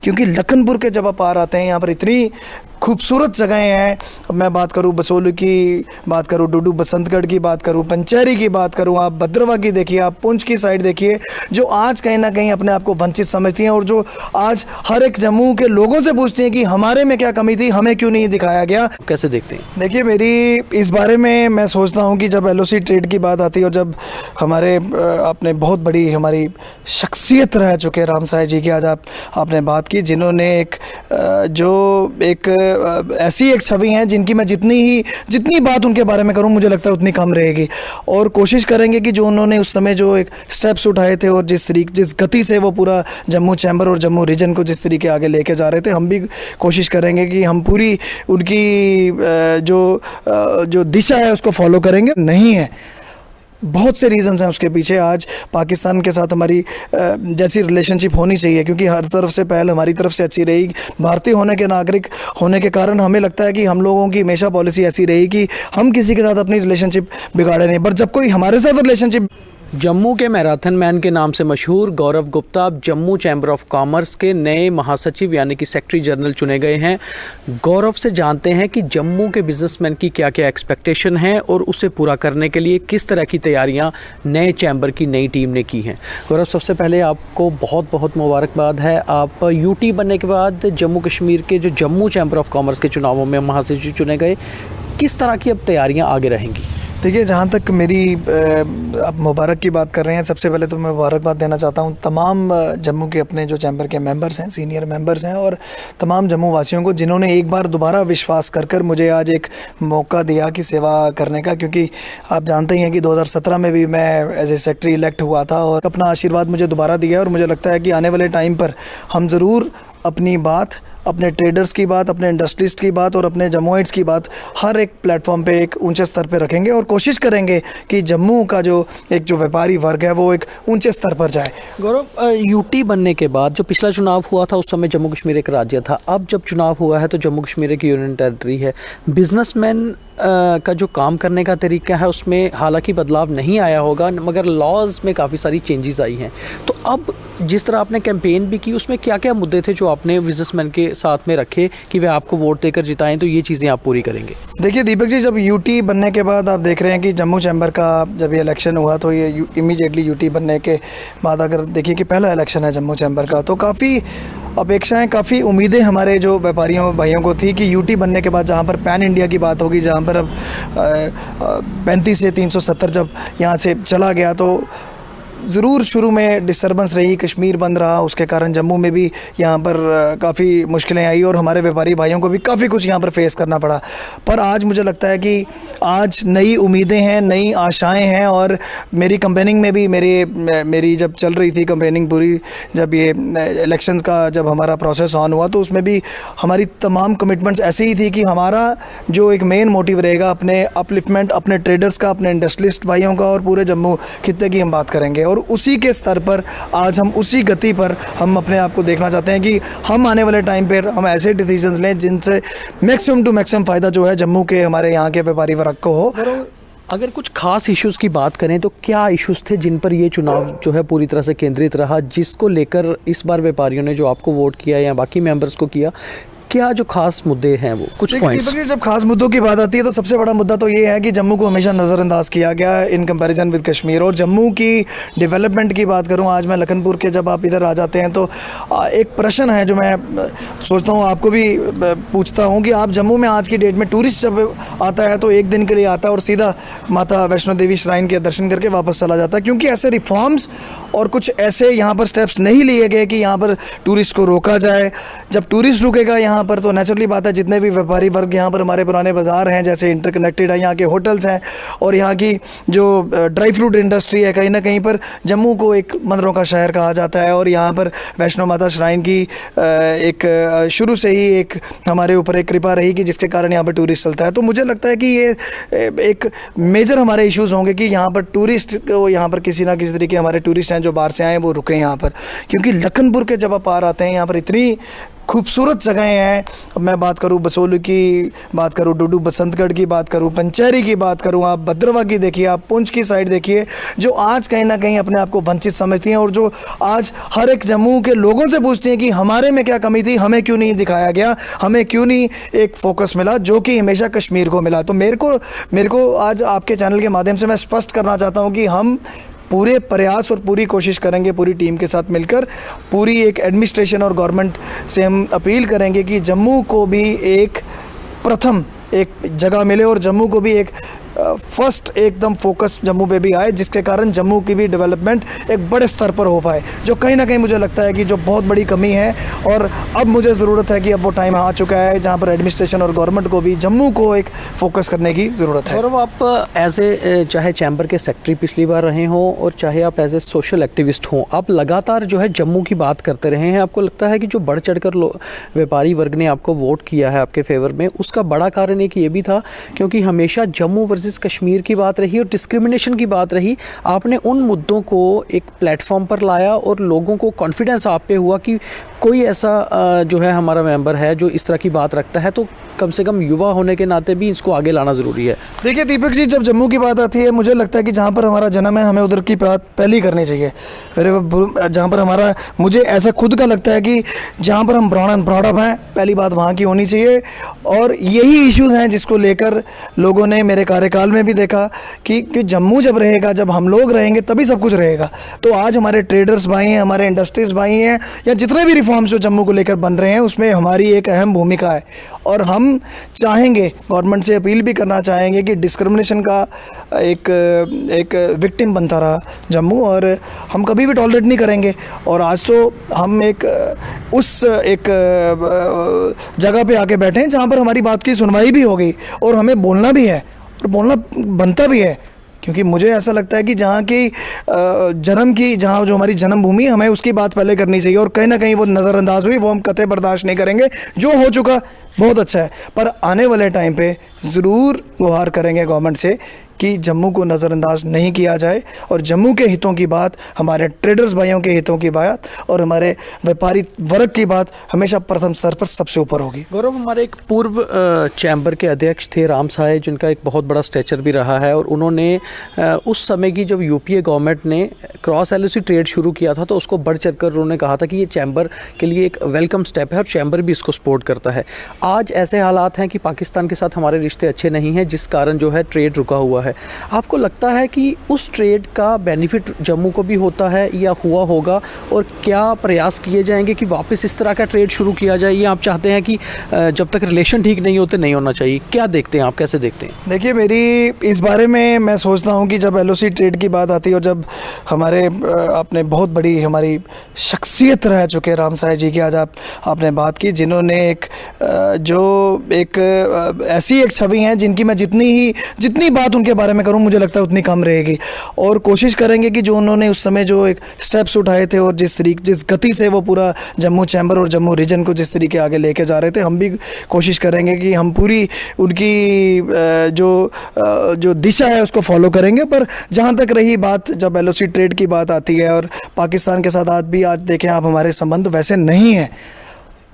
क्योंकि लखनपुर के जब आप पार आते हैं यहाँ पर इतनी खूबसूरत जगहें हैं। अब मैं बात करूँ बसोलू की, बात करूँ डुडू बसंतगढ़ की, बात करूँ पंचेरी की, बात करूँ आप भद्रवा की देखिए, आप पुंछ की साइड देखिए, जो आज कहीं ना कहीं अपने आप को वंचित समझती हैं और जो आज हर एक जम्मू के लोगों से पूछती हैं कि हमारे में क्या कमी थी, हमें क्यों नहीं दिखाया गया। कैसे देखते हैं? देखिए, मेरी इस बारे में मैं सोचता हूँ कि जब LOC ट्रेड की बात आती है और जब हमारे आपने बहुत बड़ी हमारी शख्सियत रह चुके राम साई जी की आज आपने बात की, जिन्होंने ऐसी एक छवि हैं जिनकी मैं जितनी बात उनके बारे में करूं मुझे लगता है उतनी कम रहेगी। और कोशिश करेंगे कि जो उन्होंने उस समय जो एक स्टेप्स उठाए थे और जिस गति से वो पूरा जम्मू चैम्बर और जम्मू रीजन को जिस तरीके आगे लेके जा रहे थे, हम भी कोशिश करेंगे कि हम पूरी उनकी जो दिशा है उसको फॉलो करेंगे। नहीं है, बहुत से रीज़न्स हैं उसके पीछे। आज पाकिस्तान के साथ हमारी जैसी रिलेशनशिप होनी चाहिए, क्योंकि हर तरफ से पहल हमारी तरफ से अच्छी रही। भारतीय होने के नागरिक होने के कारण हमें लगता है कि हम लोगों की हमेशा पॉलिसी ऐसी रही कि हम किसी के साथ अपनी रिलेशनशिप बिगाड़े नहीं, पर जब कोई हमारे साथ रिलेशनशिप। जम्मू के मैराथन मैन के नाम से मशहूर गौरव गुप्ता अब जम्मू चैम्बर ऑफ कॉमर्स के नए महासचिव यानी कि सेक्रेटरी जनरल चुने गए हैं। गौरव से जानते हैं कि जम्मू के बिजनेसमैन की क्या क्या एक्सपेक्टेशन है और उसे पूरा करने के लिए किस तरह की तैयारियां नए चैम्बर की नई टीम ने की हैं। गौरव, सबसे पहले आपको बहुत बहुत मुबारकबाद है। आप UT बनने के बाद जम्मू कश्मीर के जो जम्मू चैम्बर ऑफ कॉमर्स के चुनावों में महासचिव चुने गए, किस तरह की अब तैयारियाँ आगे रहेंगी? देखिए, जहाँ तक मेरी आप मुबारक की बात कर रहे हैं, सबसे पहले तो मैं मुबारकबाद देना चाहता हूँ तमाम जम्मू के अपने जो चैम्बर के मेंबर्स हैं, सीनियर मेंबर्स हैं, और तमाम जम्मू वासियों को जिन्होंने एक बार दोबारा विश्वास कर मुझे आज एक मौका दिया कि सेवा करने का। क्योंकि आप जानते ही हैं कि 2017 में भी मैं एज ए सेक्रेटरी इलेक्ट हुआ था और अपना आशीर्वाद मुझे दोबारा दिया। और मुझे लगता है कि आने वाले टाइम पर हम ज़रूर अपनी बात, अपने ट्रेडर्स की बात, अपने इंडस्ट्रिस्ट की बात और अपने जम्मुइट्स की बात हर एक प्लेटफॉर्म पे एक ऊंचे स्तर पे रखेंगे और कोशिश करेंगे कि जम्मू का जो व्यापारी वर्ग है वो एक ऊंचे स्तर पर जाए। गौरव, UT बनने के बाद जो पिछला चुनाव हुआ था उस समय जम्मू कश्मीर एक राज्य था, अब जब चुनाव हुआ है तो जम्मू कश्मीर एक यूनियन टेरिटरी है। बिजनेसमैन का जो काम करने का तरीका है उसमें हालांकि बदलाव नहीं आया होगा, मगर लॉज में काफ़ी सारी चेंजेस आई हैं। तो अब जिस तरह आपने कैंपेन भी की, उसमें क्या क्या मुद्दे थे जो आपने बिजनेसमैन के साथ में रखे कि वे आपको वोट देकर जिताएं, तो ये चीज़ें आप पूरी करेंगे? देखिए दीपक जी, जब UT बनने के बाद आप देख रहे हैं कि जम्मू चैम्बर का जब ये इलेक्शन हुआ तो ये इमीडिएटली UT बनने के बाद अगर देखिए कि पहला इलेक्शन है जम्मू चैम्बर का, तो काफ़ी अपेक्षाएं, काफ़ी उम्मीदें हमारे जो व्यापारियों भाइयों को थी कि UT बनने के बाद जहां पर पैन इंडिया की बात होगी, जहां पर अब 35 से 370 जब यहां से चला गया तो ज़रूर शुरू में डिस्टर्बेंस रही, कश्मीर बंद रहा, उसके कारण जम्मू में भी यहाँ पर काफ़ी मुश्किलें आई और हमारे व्यापारी भाइयों को भी काफ़ी कुछ यहाँ पर फेस करना पड़ा। पर आज मुझे लगता है कि आज नई उम्मीदें हैं, नई आशाएं हैं। और मेरी कंपेनिंग में भी मेरी जब चल रही थी कंपेनिंग पूरी, जब ये इलेक्शंस का जब हमारा प्रोसेस ऑन हुआ तो उसमें भी हमारी तमाम कमिटमेंट्स ऐसे ही थी कि हमारा जो एक मेन मोटिव रहेगा अपने अपलिफ्टमेंट, अपने ट्रेडर्स का, अपने इंडस्ट्रियलिस्ट भाइयों का और पूरे जम्मू खित्ते की हम बात करेंगे। और उसी के स्तर पर आज हम उसी गति पर हम अपने आप को देखना चाहते हैं कि हम आने वाले टाइम पर हम ऐसे डिसीजंस लें जिनसे मैक्सिमम टू मैक्सिमम फ़ायदा जो है जम्मू के हमारे यहाँ के व्यापारी वर्ग को हो। अगर कुछ खास इश्यूज़ की बात करें तो क्या इश्यूज़ थे जिन पर ये चुनाव जो है पूरी तरह से केंद्रित रहा, जिसको लेकर इस बार व्यापारियों ने जो आपको वोट किया या बाकी मेंबर्स को किया, क्या जो खास मुद्दे हैं वो कुछ पॉइंट्स? जब खास मुद्दों की बात आती है तो सबसे बड़ा मुद्दा तो ये है कि जम्मू को हमेशा नज़रअंदाज किया गया इन कंपैरिजन विद कश्मीर। और जम्मू की डेवलपमेंट की बात करूं, आज मैं लखनपुर के जब आप इधर आ जाते हैं तो एक प्रश्न है जो मैं सोचता हूं आपको भी पूछता हूं कि आप जम्मू में आज की डेट में टूरिस्ट जब आता है तो एक दिन के लिए आता है और सीधा माता वैष्णो देवी श्राइन के दर्शन करके वापस चला जाता है, क्योंकि ऐसे रिफॉर्म्स और कुछ ऐसे यहाँ पर स्टेप्स नहीं लिए गए कि यहाँ पर टूरिस्ट को रोका जाए। जब टूरिस्ट रुकेगा यहाँ पर तो नेचुरली बात है जितने भी व्यापारी वर्ग यहाँ पर हमारे पुराने बाज़ार हैं जैसे इंटरकनेक्टेड है, यहाँ के होटल्स हैं और यहाँ की जो ड्राई फ्रूट इंडस्ट्री है, कहीं ना कहीं पर जम्मू को एक मंदिरों का शहर कहा जाता है। और यहाँ पर वैष्णो माता श्राइन की एक शुरू से ही एक हमारे ऊपर एक कृपा रही कि जिसके कारण यहाँ पर टूरिस्ट चलता है। तो मुझे लगता है कि ये एक मेजर हमारे इश्यूज़ होंगे कि यहाँ पर टूरिस्ट को, यहाँ पर किसी ना किसी तरीके हमारे टूरिस्ट हैं जो बाहर से आए वो रुकें यहाँ पर, क्योंकि लखनपुर के जब आप पार आते हैं यहाँ पर इतनी खूबसूरत जगहें हैं। अब मैं बात करूँ बसोली की, बात करूँ डुडू बसंतगढ़ की, बात करूँ पंचेरी की, बात करूँ आप भद्रवा की देखिए, आप पुंछ की साइड देखिए, जो आज कहीं ना कहीं अपने आप को वंचित समझती हैं और जो आज हर एक जम्मू के लोगों से पूछती हैं कि हमारे में क्या कमी थी, हमें क्यों नहीं दिखाया गया, हमें क्यों नहीं एक फोकस मिला जो कि हमेशा कश्मीर को मिला। तो मेरे को आज आपके चैनल के माध्यम से मैं स्पष्ट करना चाहता हूँ कि हम पूरे प्रयास और पूरी कोशिश करेंगे पूरी टीम के साथ मिलकर, पूरी एक एडमिनिस्ट्रेशन और गवर्नमेंट से हम अपील करेंगे कि जम्मू को भी एक प्रथम एक जगह मिले और जम्मू को भी एक फर्स्ट एकदम फोकस जम्मू पे भी आए, जिसके कारण जम्मू की भी डेवलपमेंट एक बड़े स्तर पर हो पाए, जो कहीं ना कहीं मुझे लगता है कि जो बहुत बड़ी कमी है। और अब मुझे ज़रूरत है कि अब वो टाइम आ चुका है जहाँ पर एडमिनिस्ट्रेशन और गवर्नमेंट को भी जम्मू को एक फोकस करने की ज़रूरत है। गौरव, आप एज ए चाहे चैम्बर के सेक्रेटरी पिछली बार रहे हों और चाहे आप एज ए सोशल एक्टिविस्ट हों, आप लगातार जो है जम्मू की बात करते रहे हैं। आपको लगता है कि जो बढ़ चढ़ कर व्यापारी वर्ग ने आपको वोट किया है आपके फेवर में, उसका बड़ा कारण एक ये भी था क्योंकि हमेशा जम्मू वर्सेस कश्मीर की बात रही और डिस्क्रिमिनेशन की बात रही, आपने उन मुद्दों को एक प्लेटफॉर्म पर लाया और लोगों को कॉन्फिडेंस आप पे हुआ कि कोई ऐसा जो है हमारा मेंबर है जो इस तरह की बात रखता है, तो कम से कम युवा होने के नाते भी इसको आगे लाना ज़रूरी है। देखिए दीपक जी, जब जम्मू की बात आती है मुझे लगता है कि जहाँ पर हमारा जन्म है हमें उधर की बात पहले ही करनी चाहिए। जहाँ पर हमारा, मुझे ऐसा खुद का लगता है कि जहाँ पर हम ब्राउन एंड प्राउड ऑफ हैं, पहली बात वहाँ की होनी चाहिए। और यही इश्यूज़ हैं जिसको लेकर लोगों ने मेरे कार्यकाल में भी देखा कि जम्मू जब रहेगा, जब हम लोग रहेंगे तभी सब कुछ रहेगा। तो आज हमारे ट्रेडर्स भाई हैं, हमारे इंडस्ट्रीज़ भाई हैं, या जितने भी रिफॉर्म्स जो जम्मू को लेकर बन रहे हैं उसमें हमारी एक अहम भूमिका है। और हम चाहेंगे, गवर्नमेंट से अपील भी करना चाहेंगे कि डिस्क्रिमिनेशन का एक विक्टिम बनता रहा जम्मू, और हम कभी भी टॉलरेट नहीं करेंगे। और आज तो हम उस जगह पे आके बैठे हैं जहाँ पर हमारी बात की सुनवाई भी हो गई और हमें बोलना भी है और बोलना बनता भी है, क्योंकि मुझे ऐसा लगता है कि जहाँ की जहाँ जो हमारी जन्मभूमि, हमें उसकी बात पहले करनी चाहिए। और कहीं ना कहीं वो नज़रअंदाज हुई, वो हम कतई बर्दाश्त नहीं करेंगे। जो हो चुका बहुत अच्छा है, पर आने वाले टाइम पे ज़रूर गुहार करेंगे गवर्नमेंट से कि जम्मू को नज़रअंदाज नहीं किया जाए और जम्मू के हितों की बात, हमारे ट्रेडर्स भाइयों के हितों की बात और हमारे व्यापारी वर्ग की बात हमेशा प्रथम स्तर पर सबसे ऊपर होगी। गौरव, हमारे एक पूर्व चैम्बर के अध्यक्ष थे राम साहे, जिनका एक बहुत बड़ा स्टेचर भी रहा है, और उन्होंने उस समय की जब यूपीए गवर्नमेंट ने क्रॉस एलओसी ट्रेड शुरू किया था तो उसको बढ़ चढ़ कर उन्होंने कहा था कि ये चैम्बर के लिए एक वेलकम स्टेप है और चैम्बर भी इसको सपोर्ट करता है। आज ऐसे हालात हैं कि पाकिस्तान के साथ हमारे रिश्ते अच्छे नहीं हैं, जिस कारण जो है ट्रेड रुका हुआ है। आपको लगता है कि उस ट्रेड का बेनिफिट जम्मू को भी होता है या हुआ होगा, और क्या प्रयास किए जाएंगे कि वापस इस तरह का ट्रेड शुरू किया जाए, या आप चाहते हैं कि जब तक रिलेशन ठीक नहीं होते नहीं होना चाहिए? क्या देखते हैं आप, कैसे देखते हैं? देखिए, मेरी इस बारे में मैं सोचता हूँ कि जब एलओसी ट्रेड की बात आती है और जब हमारे आपने बहुत बड़ी हमारी शख्सियत रह चुके राम साहे जी की आज आपने बात की, जिन्होंने ऐसी एक छवि है जिनकी मैं जितनी बात उनके बारे में करूं मुझे लगता है उतनी कम रहेगी। और कोशिश करेंगे कि जो उन्होंने उस समय जो एक स्टेप्स उठाए थे और जिस गति से वो पूरा जम्मू चैम्बर और जम्मू रीजन को जिस तरीके आगे लेके जा रहे थे, हम भी कोशिश करेंगे कि हम पूरी उनकी जो दिशा है उसको फॉलो करेंगे। पर जहाँ तक रही बात, जब एलओसी ट्रेड की बात आती है और पाकिस्तान के साथ आज देखें आप, हमारे संबंध वैसे नहीं हैं।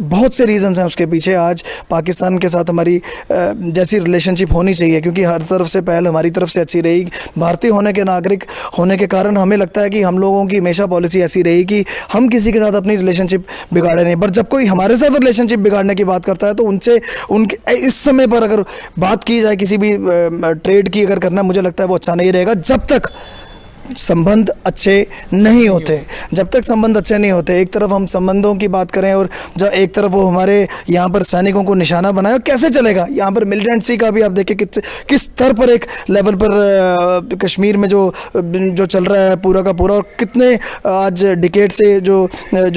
बहुत से रीज़न्स हैं उसके पीछे। आज पाकिस्तान के साथ हमारी जैसी रिलेशनशिप होनी चाहिए, क्योंकि हर तरफ से पहल हमारी तरफ से अच्छी रही। भारतीय होने के नागरिक होने के कारण हमें लगता है कि हम लोगों की हमेशा पॉलिसी ऐसी रही कि हम किसी के साथ अपनी रिलेशनशिप बिगाड़े नहीं। पर जब कोई हमारे साथ रिलेशनशिप बिगाड़ने की बात करता है तो उनके इस समय पर अगर बात की जाए किसी भी ट्रेड की अगर करना, मुझे लगता है वो अच्छा नहीं रहेगा जब तक संबंध अच्छे नहीं होते। जब तक संबंध अच्छे नहीं होते, एक तरफ हम संबंधों की बात करें और जब एक तरफ वो हमारे यहाँ पर सैनिकों को निशाना बनाए, कैसे चलेगा? यहाँ पर मिलिटेंसी का भी आप देखिए किस स्तर पर एक लेवल पर कश्मीर में जो चल रहा है पूरा का पूरा, और कितने आज डिकेड से जो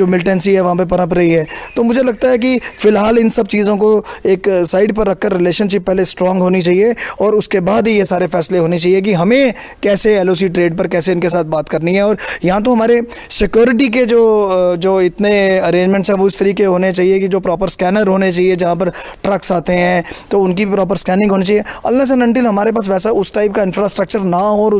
मिलिटेंसी है वहाँ पर पनप रही है। तो मुझे लगता है कि फ़िलहाल इन सब चीज़ों को एक साइड पर रखकर रिलेशनशिप पहले स्ट्रॉन्ग होनी चाहिए और उसके बाद ही ये सारे फैसले होने चाहिए कि हमें कैसे एलओसी ट्रेड पर कैसे इनके साथ बात करनी है। और यहाँ तो हमारे सिक्योरिटी के जो इतने अरेंजमेंट्स हैं वो इस तरीके होने चाहिए कि जो प्रॉपर स्कैनर होने चाहिए, जहाँ पर ट्रक्स आते हैं तो उनकी भी प्रॉपर स्कैनिंग होनी चाहिए। अनलेस एंड अनटिल हमारे पास वैसा उस टाइप का इंफ्रास्ट्रक्चर ना हो और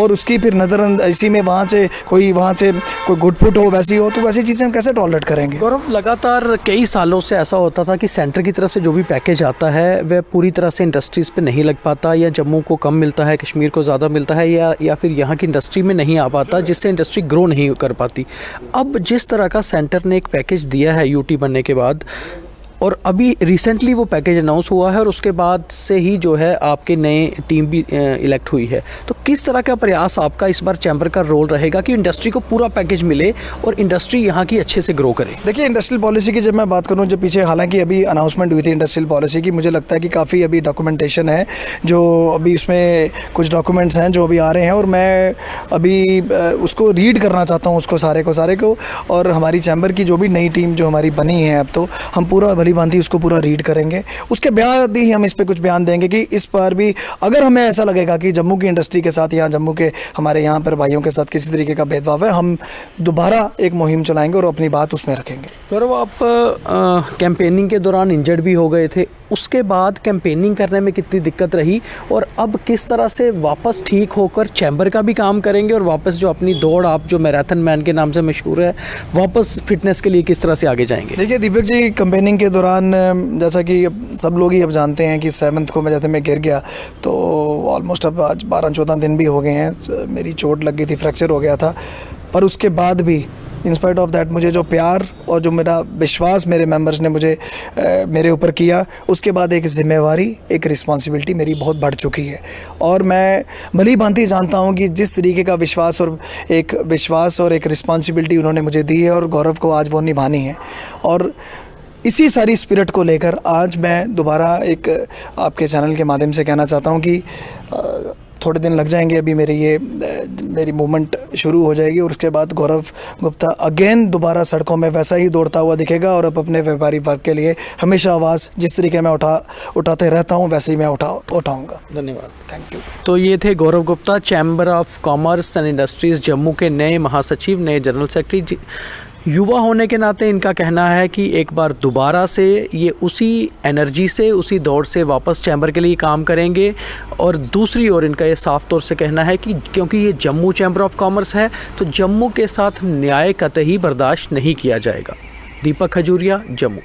उसकी फिर इसी में वहाँ से कोई गुटफुट हो, वैसी हो, तो वैसी चीज़ें हम कैसे टॉलरेट करेंगे। गौरव, लगातार कई सालों से ऐसा होता था कि सेंटर की तरफ से जो भी पैकेज आता है वह पूरी तरह से इंडस्ट्रीज़ पे नहीं लग पाता, या जम्मू को कम मिलता है, कश्मीर को ज़्यादा मिलता है, या फिर यहाँ की इंडस्ट्री में नहीं आ पाता, जिससे इंडस्ट्री ग्रो नहीं कर पाती। अब जिस तरह का सेंटर ने एक पैकेज दिया है यूटी बनने के बाद, और अभी रिसेंटली वो पैकेज अनाउंस हुआ है और उसके बाद से ही जो है आपके नए टीम भी इलेक्ट हुई है, तो किस तरह का प्रयास आपका इस बार चैम्बर का रोल रहेगा कि इंडस्ट्री को पूरा पैकेज मिले और इंडस्ट्री यहाँ की अच्छे से ग्रो करे? देखिए, इंडस्ट्रियल पॉलिसी की जब मैं बात करूँ, जब पीछे हालांकि अभी अनाउंसमेंट हुई थी इंडस्ट्रियल पॉलिसी की, मुझे लगता है कि काफ़ी अभी डॉक्यूमेंटेशन है, जो अभी उसमें कुछ डॉक्यूमेंट्स हैं जो अभी आ रहे हैं, और मैं अभी उसको रीड करना चाहता हूँ, उसको सारे को। और हमारी चैम्बर की जो भी नई टीम जो हमारी बनी है, अब तो हम पूरा भांति उसको पूरा रीड करेंगे। उसके बाद ही हम इस पे कुछ बयान देंगे कि इस बार भी अगर हमें ऐसा लगेगा कि जम्मू की इंडस्ट्री के साथ या जम्मू के हमारे यहाँ पर भाइयों के साथ किसी तरीके का भेदभाव है, हम दोबारा एक मुहिम चलाएंगे और अपनी बात उसमें रखेंगे। गौरव, आप कैंपेनिंग के दौरान इंजर्ड भी हो गए थे, उसके बाद कैंपेनिंग करने में कितनी दिक्कत रही, और अब किस तरह से वापस ठीक होकर चैम्बर का भी काम करेंगे और वापस जो अपनी दौड़, आप जो मैराथन मैन के नाम से मशहूर है, वापस फिटनेस के लिए किस तरह से आगे जाएंगे? देखिए दीपक जी, कैंपेनिंग के दौरान जैसा कि सब लोग ही अब जानते हैं कि 7th को मैं गिर गया, तो ऑलमोस्ट अब आज 12-14 दिन भी हो गए हैं। मेरी चोट लग गई थी, फ्रैक्चर हो गया था, पर उसके बाद भी इन स्पाइट ऑफ दैट मुझे जो प्यार और जो मेरा विश्वास मेरे मेंबर्स ने मेरे ऊपर किया, उसके बाद एक ज़िम्मेवारी, एक रिस्पॉन्सिबिलिटी मेरी बहुत बढ़ चुकी है। और मैं भली भांति जानता हूं कि जिस तरीके का विश्वास और एक रिस्पॉन्सिबिलिटी उन्होंने मुझे दी है, और गौरव को आज वो निभानी है। और इसी सारी स्पिरिट को लेकर आज मैं दोबारा एक आपके चैनल के माध्यम से कहना चाहता हूं कि थोड़े दिन लग जाएंगे, अभी मेरी मूवमेंट शुरू हो जाएगी, और उसके बाद गौरव गुप्ता अगेन दोबारा सड़कों में वैसा ही दौड़ता हुआ दिखेगा, और अब अपने व्यापारी वर्ग के लिए हमेशा आवाज़ जिस तरीके मैं उठाते रहता हूं, वैसे ही मैं उठाऊंगा। धन्यवाद, थैंक यू। तो ये थे Gaurav Gupta, chamber of commerce and industries Jammu के नए महासचिव, नए जनरल सेक्रेटरी। युवा होने के नाते इनका कहना है कि एक बार दोबारा से ये उसी एनर्जी से, उसी दौड़ से वापस चैम्बर के लिए काम करेंगे। और दूसरी ओर इनका ये साफ तौर से कहना है कि क्योंकि ये जम्मू चैम्बर ऑफ कॉमर्स है, तो जम्मू के साथ न्याय कतई बर्दाश्त नहीं किया जाएगा। दीपक खजूरिया, जम्मू।